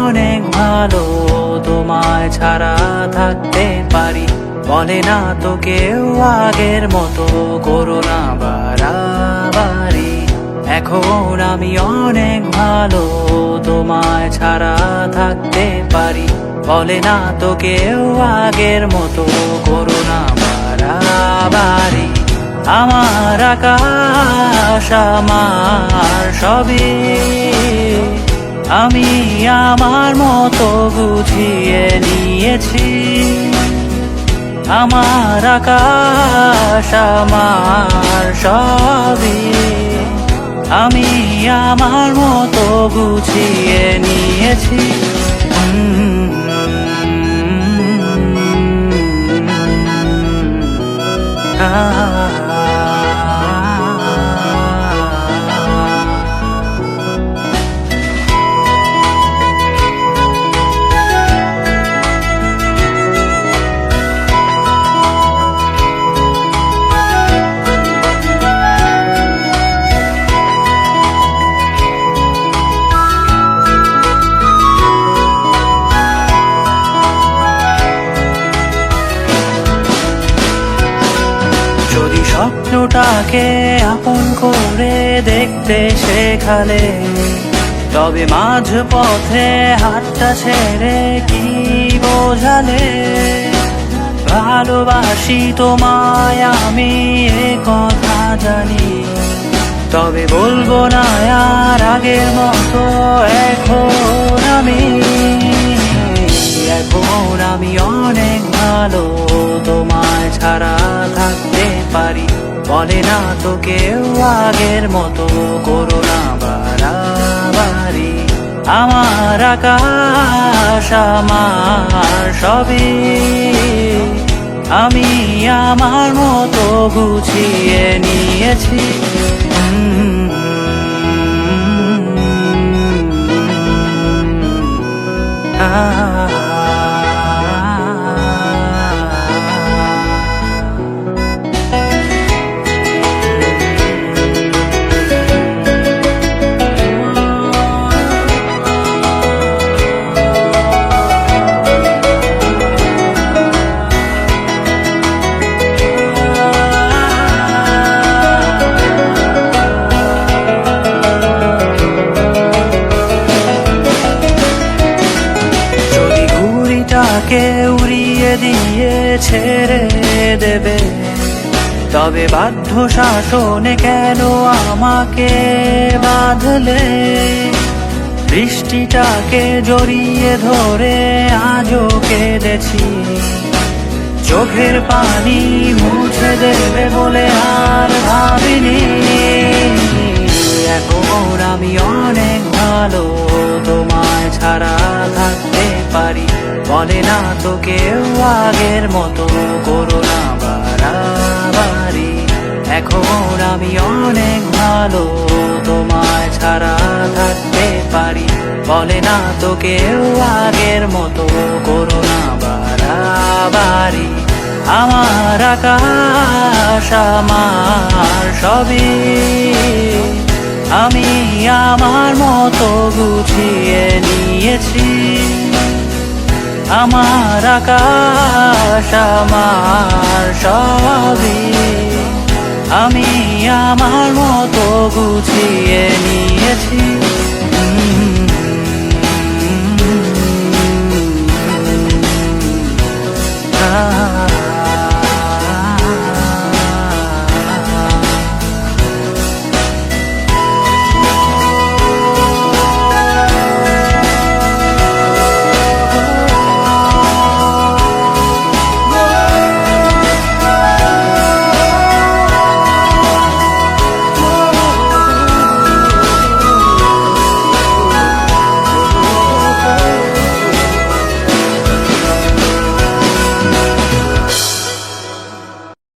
অনেক ভালো, তোমায় ছাড়া থাকতে পারি। বলে না তো কেউ আগের মতো করো না বাড়াবাড়ি। এখন আমি অনেক ভালো, তোমায় ছাড়া থাকতে পারি। বলে না তো কেউ আগের মতো করো না বাড়াবাড়ি। আমার আকাশ আমার সবই, আমি আমার মতো বুঝিয়ে নিয়েছি। আমার আকাশ আমার সবই, আমি আমার মতো বুঝিয়ে নিয়েছি। যদি স্বপ্নটাকে আপন করে দেখতে শেখালে, তবে মাঝ পথে হাতটা ছেড়ে কি বোঝালে? ভালোবাসি তোমায় আমি এ কথা জানি, তবে বলবো না আর আগের মতো। এখন আমি অনেক ভালো, তোমায় ছাড়া থাকতে পারি। বলে না তো কেউ আগের মতো করো না বাড়াবাড়ি। আমার আকাশ আমার সবই, আমি আমার মতো গুছিয়ে নিয়েছি। কে উড়িয়ে দিয়ে ছেড়ে দেবে, তবে বাধ্য শাসনে কেন আমাকে বাঁধলে? বৃষ্টিটাকে জড়িয়ে ধরে আজও কেঁদেছি, চোখের পানি মুছে দেবে বলে আর ভাবিনি। এখন আমি অনেক ভালো, তোমায় ছাড়া থাকতে পারি। বলে না তো কেউ আগের মতো করো না বাড়াবাড়ি। এখন আমি অনেক ভালো, তোমায় ছাড়া থাকতে পারি। বলে না তো কেউ আগের মতো করো না বাড়াবাড়ি। আমার আকাশ আমার সবই, আমি আমার মতো গুছিয়ে নিয়েছি। আমার আকাশ আমার সবই, আমি আমার মতো গুছিয়ে নিয়েছি।